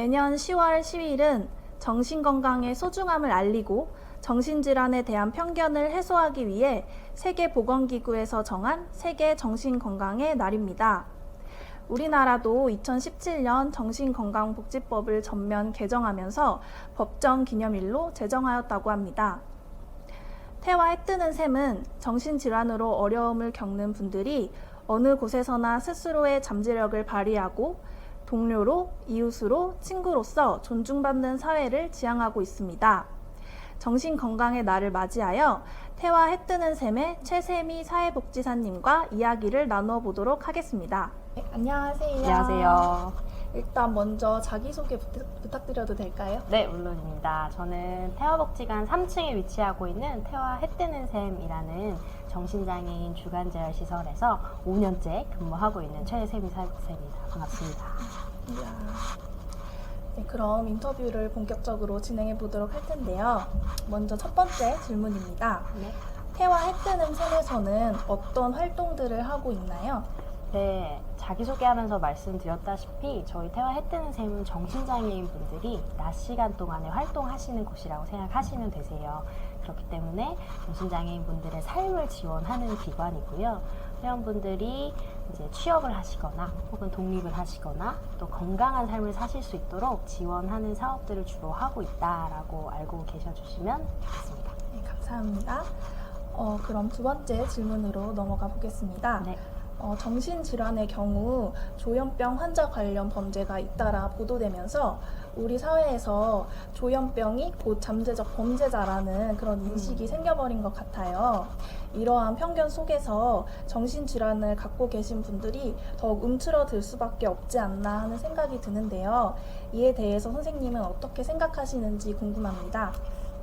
매년 10월 10일은 정신건강의 소중함을 알리고 정신질환에 대한 편견을 해소하기 위해 세계보건기구에서 정한 세계 정신건강의 날입니다. 우리나라도 2017년 정신건강복지법을 전면 개정하면서 법정 기념일로 제정하였다고 합니다. 태와 해 뜨는 샘은 정신질환으로 어려움을 겪는 분들이 어느 곳에서나 스스로의 잠재력을 발휘하고 동료로, 이웃으로, 친구로서 존중받는 사회를 지향하고 있습니다. 정신건강의 날을 맞이하여 태와 해 뜨는 샘의 최세미 사회복지사님과 이야기를 나눠보도록 하겠습니다. 네, 안녕하세요. 안녕하세요. 일단 먼저 자기소개 부탁드려도 될까요? 네, 물론입니다. 저는 태화복지관 3층에 위치하고 있는 태화 해 뜨는 샘이라는 정신장애인 주간재활시설에서 5년째 근무하고 있는 최세미 사회복지사입니다. 반갑습니다. 이야. 네, 그럼 인터뷰를 본격적으로 진행해 보도록 할 텐데요. 먼저 첫 번째 질문입니다. 네. 태와 해 뜨는 샘에서는 어떤 활동들을 하고 있나요? 네, 자기소개하면서 말씀드렸다시피 저희 태화 해 뜨는 샘은 정신장애인 분들이 낮 시간 동안에 활동하시는 곳이라고 생각하시면 되세요. 그렇기 때문에 정신장애인 분들의 삶을 지원하는 기관이고요. 회원분들이 이제 취업을 하시거나 혹은 독립을 하시거나 또 건강한 삶을 사실 수 있도록 지원하는 사업들을 주로 하고 있다라고 알고 계셔주시면 좋겠습니다. 네, 감사합니다. 그럼 두 번째 질문으로 넘어가 보겠습니다. 네. 정신질환의 경우 조현병 환자 관련 범죄가 잇따라 보도되면서 우리 사회에서 조현병이 곧 잠재적 범죄자라는 그런 인식이 생겨버린 것 같아요. 이러한 편견 속에서 정신질환을 갖고 계신 분들이 더욱 움츠러들 수밖에 없지 않나 하는 생각이 드는데요. 이에 대해서 선생님은 어떻게 생각하시는지 궁금합니다.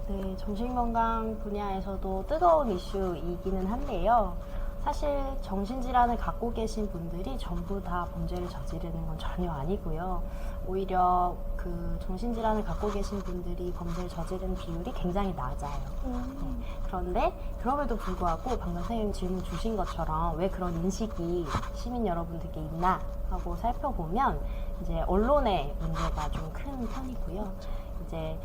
네, 정신건강 분야에서도 뜨거운 이슈이기는 한데요. 사실 정신질환을 갖고 계신 분들이 전부 다 범죄를 저지르는 건 전혀 아니고요. 오히려 그 정신질환을 갖고 계신 분들이 범죄를 저지르는 비율이 굉장히 낮아요. 네. 그런데 그럼에도 불구하고 방금 선생님 질문 주신 것처럼 왜 그런 인식이 시민 여러분들께 있나 하고 살펴보면 이제 언론의 문제가 좀 큰 편이고요. 이제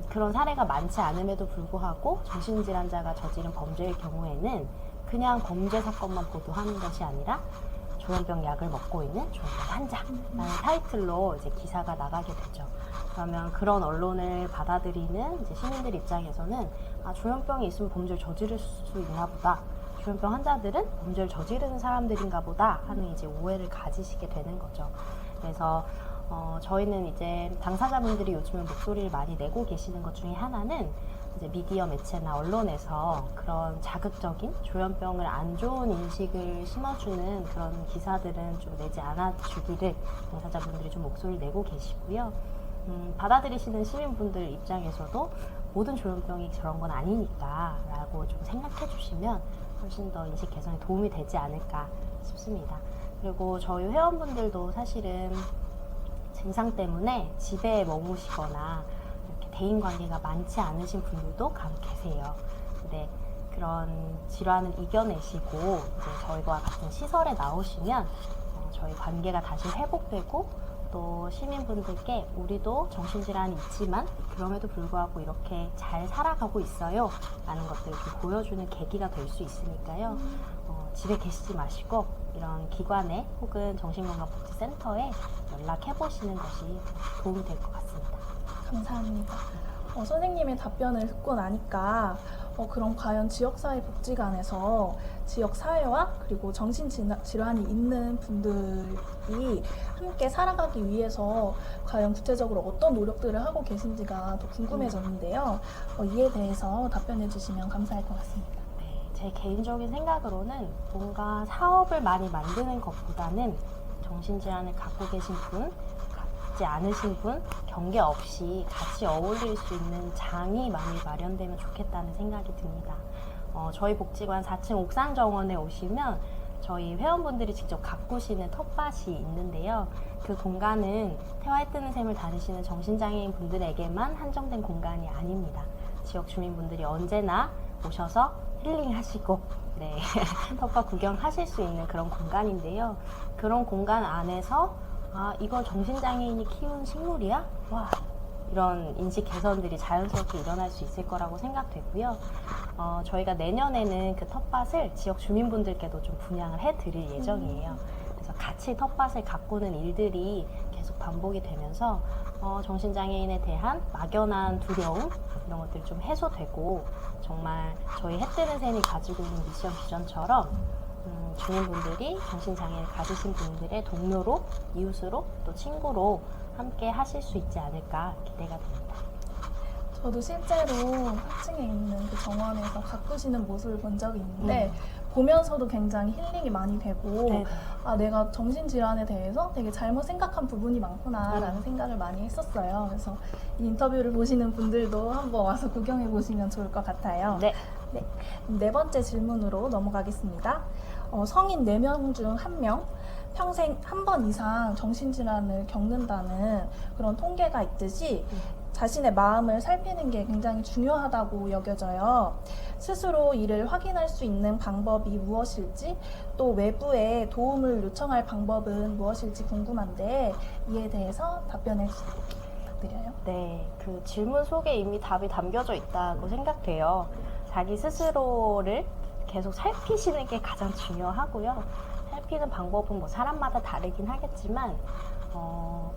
그런 사례가 많지 않음에도 불구하고 정신질환자가 저지른 범죄의 경우에는 그냥 범죄 사건만 보도하는 것이 아니라 조현병 약을 먹고 있는 조현병 환자라는 타이틀로 이제 기사가 나가게 되죠. 그러면 그런 언론을 받아들이는 이제 시민들 입장에서는 조현병이 있으면 범죄를 저지를 수 있나 보다. 조현병 환자들은 범죄를 저지르는 사람들인가 보다 하는 이제 오해를 가지시게 되는 거죠. 그래서 저희는 이제 당사자분들이 요즘은 목소리를 많이 내고 계시는 것 중에 하나는 이제 미디어 매체나 언론에서 그런 자극적인 조현병을 안 좋은 인식을 심어주는 그런 기사들은 좀 내지 않아 주기를 당사자분들이 좀 목소리를 내고 계시고요. 받아들이시는 시민분들 입장에서도 모든 조현병이 저런 건 아니니까 라고 좀 생각해 주시면 훨씬 더 인식 개선에 도움이 되지 않을까 싶습니다. 그리고 저희 회원분들도 사실은 증상 때문에 집에 머무시거나 이렇게 대인관계가 많지 않으신 분들도 간혹 계세요. 근데 그런 질환을 이겨내시고 이제 저희와 같은 시설에 나오시면 저희 관계가 다시 회복되고 또 시민분들께 우리도 정신질환이 있지만 그럼에도 불구하고 이렇게 잘 살아가고 있어요 라는 것들을 좀 보여주는 계기가 될 수 있으니까요. 집에 계시지 마시고 이런 기관에 혹은 정신건강복지센터에 연락해보시는 것이 도움이 될 것 같습니다. 감사합니다. 선생님의 답변을 듣고 나니까 그럼 과연 지역사회복지관에서 지역사회와 그리고 정신질환이 있는 분들이 함께 살아가기 위해서 과연 구체적으로 어떤 노력들을 하고 계신지가 더 궁금해졌는데요. 이에 대해서 답변해 주시면 감사할 것 같습니다. 제 개인적인 생각으로는 뭔가 사업을 많이 만드는 것보다는 정신질환을 갖고 계신 분, 갖지 않으신 분, 경계 없이 같이 어울릴 수 있는 장이 많이 마련되면 좋겠다는 생각이 듭니다. 저희 복지관 4층 옥상 정원에 오시면 저희 회원분들이 직접 가꾸시는 텃밭이 있는데요. 그 공간은 태화 해 뜨는 샘을 다니시는 정신장애인 분들에게만 한정된 공간이 아닙니다. 지역 주민분들이 언제나 오셔서 힐링하시고 텃밭 구경하실 수 있는 그런 공간인데요. 그런 공간 안에서 아, 이거 정신장애인이 키운 식물이야? 와, 이런 인식 개선들이 자연스럽게 일어날 수 있을 거라고 생각되고요. 저희가 내년에는 그 텃밭을 지역 주민분들께도 좀 분양을 해드릴 예정이에요. 그래서 같이 텃밭을 가꾸는 일들이 계속 반복이 되면서 정신장애인에 대한 막연한 두려움 이런 것들이 좀 해소되고 정말 저희 해 뜨는 셈이 가지고 있는 미션 비전처럼 주민분들이 정신장애를 가지신 분들의 동료로, 이웃으로, 또 친구로 함께 하실 수 있지 않을까 기대가 됩니다. 저도 실제로 학층에 있는 그 정원에서 가꾸시는 모습을 본 적이 있는데 보면서도 굉장히 힐링이 많이 되고 네. 아, 내가 정신질환에 대해서 되게 잘못 생각한 부분이 많구나라는 생각을 많이 했었어요. 그래서 이 인터뷰를 보시는 분들도 한번 와서 구경해 보시면 좋을 것 같아요. 네. 네. 네 번째 질문으로 넘어가겠습니다. 성인 4명 중 1명 평생 한 번 이상 정신질환을 겪는다는 그런 통계가 있듯이 자신의 마음을 살피는 게 굉장히 중요하다고 여겨져요. 스스로 이를 확인할 수 있는 방법이 무엇일지, 또 외부에 도움을 요청할 방법은 무엇일지 궁금한데 이에 대해서 답변해 주시기 부탁드려요. 네, 그 질문 속에 이미 답이 담겨져 있다고 생각돼요. 자기 스스로를 계속 살피시는 게 가장 중요하고요. 살피는 방법은 뭐 사람마다 다르긴 하겠지만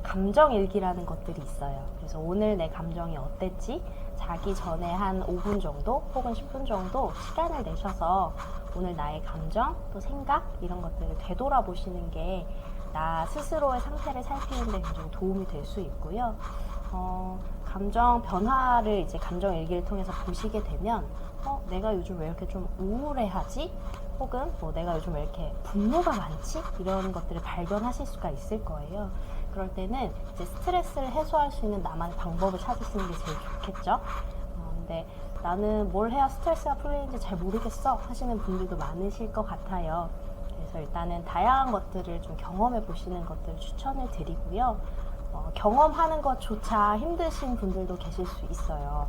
감정일기라는 것들이 있어요. 그래서 오늘 내 감정이 어땠지? 자기 전에 한 5분 정도 혹은 10분 정도 시간을 내셔서 오늘 나의 감정 또 생각 이런 것들을 되돌아보시는 게 나 스스로의 상태를 살피는 데 굉장히 도움이 될 수 있고요. 감정 변화를 이제 감정 일기를 통해서 보시게 되면 내가 요즘 왜 이렇게 좀 우울해하지? 혹은 뭐 내가 요즘 왜 이렇게 분노가 많지? 이런 것들을 발견하실 수가 있을 거예요. 그럴 때는 이제 스트레스를 해소할 수 있는 나만의 방법을 찾으시는 게 제일 좋겠죠. 근데 나는 뭘 해야 스트레스가 풀리는지 잘 모르겠어 하시는 분들도 많으실 것 같아요. 그래서 일단은 다양한 것들을 좀 경험해 보시는 것들을 추천을 드리고요. 경험하는 것조차 힘드신 분들도 계실 수 있어요.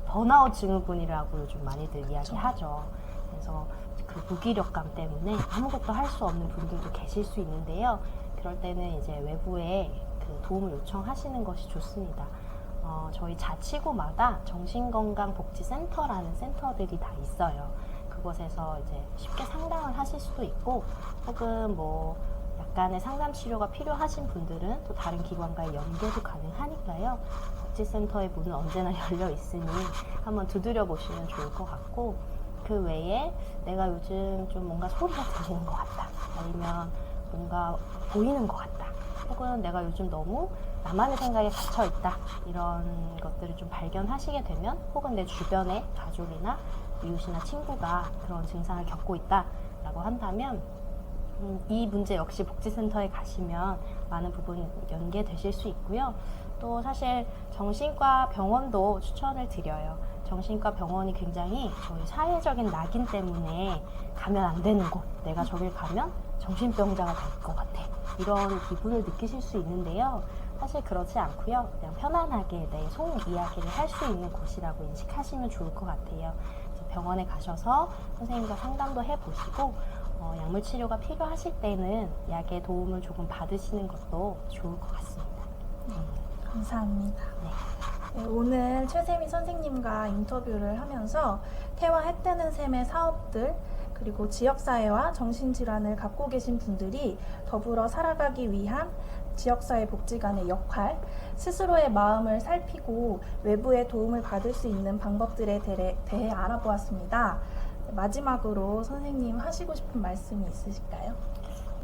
번아웃 증후군이라고 요즘 많이들 이야기하죠. 그래서 그 무기력감 때문에 아무것도 할 수 없는 분들도 계실 수 있는데요. 그럴 때는 이제 외부에 그 도움을 요청하시는 것이 좋습니다. 저희 자치구마다 정신건강복지센터라는 센터들이 다 있어요. 그곳에서 이제 쉽게 상담을 하실 수도 있고, 혹은 뭐 약간의 상담 치료가 필요하신 분들은 또 다른 기관과의 연계도 가능하니까요. 복지센터의 문은 언제나 열려 있으니 한번 두드려 보시면 좋을 것 같고, 그 외에 내가 요즘 좀 뭔가 소리가 들리는 것 같다, 아니면 뭔가 보이는 것 같다, 혹은 내가 요즘 너무 나만의 생각에 갇혀 있다, 이런 것들을 좀 발견하시게 되면, 혹은 내 주변에 가족이나 이웃이나 친구가 그런 증상을 겪고 있다 라고 한다면 이 문제 역시 복지센터에 가시면 많은 부분 연계되실 수 있고요. 또 사실 정신과 병원도 추천을 드려요. 정신과 병원이 굉장히 저희 사회적인 낙인 때문에 가면 안 되는 곳, 내가 저길 가면 정신병자가 될 것 같아, 이런 기분을 느끼실 수 있는데요. 사실 그렇지 않고요. 그냥 편안하게 내 속 이야기를 할 수 있는 곳이라고 인식하시면 좋을 것 같아요. 그래서 병원에 가셔서 선생님과 상담도 해보시고 약물 치료가 필요하실 때는 약의 도움을 조금 받으시는 것도 좋을 것 같습니다. 감사합니다. 네. 네, 오늘 최세미 선생님과 인터뷰를 하면서 태화 해 뜨는 셈의 사업들, 그리고 지역사회와 정신질환을 갖고 계신 분들이 더불어 살아가기 위한 지역사회 복지 간의 역할, 스스로의 마음을 살피고 외부의 도움을 받을 수 있는 방법들에 대해 알아보았습니다. 마지막으로 선생님 하시고 싶은 말씀이 있으실까요?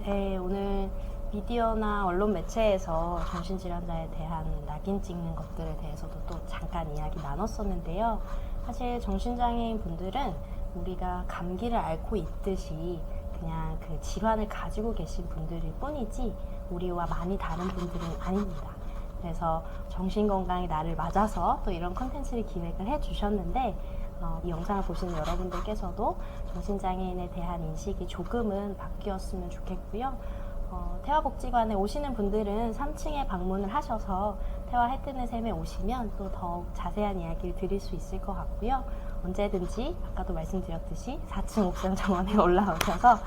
네, 오늘 미디어나 언론 매체에서 정신질환자에 대한 낙인 찍는 것들에 대해서도 또 잠깐 이야기 나눴었는데요. 사실 정신장애인 분들은 우리가 감기를 앓고 있듯이 그냥 그 질환을 가지고 계신 분들일 뿐이지 우리와 많이 다른 분들은 아닙니다. 그래서 정신건강이 나를 맞아서 또 이런 콘텐츠를 기획을 해주셨는데 이 영상을 보시는 여러분들께서도 정신장애인에 대한 인식이 조금은 바뀌었으면 좋겠고요. 태화복지관에 오시는 분들은 3층에 방문을 하셔서 태화 해 뜨는 셈에 오시면 또 더욱 자세한 이야기를 드릴 수 있을 것 같고요. 언제든지 아까도 말씀드렸듯이 4층 옥상 정원에 올라오셔서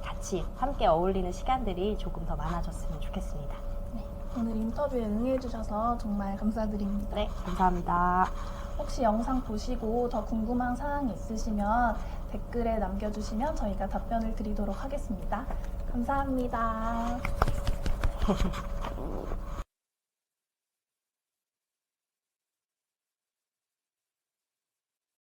같이 함께 어울리는 시간들이 조금 더 많아졌으면 좋겠습니다. 네, 오늘 인터뷰에 응해주셔서 정말 감사드립니다. 네, 감사합니다. 혹시 영상 보시고 더 궁금한 사항이 있으시면 댓글에 남겨주시면 저희가 답변을 드리도록 하겠습니다. 감사합니다.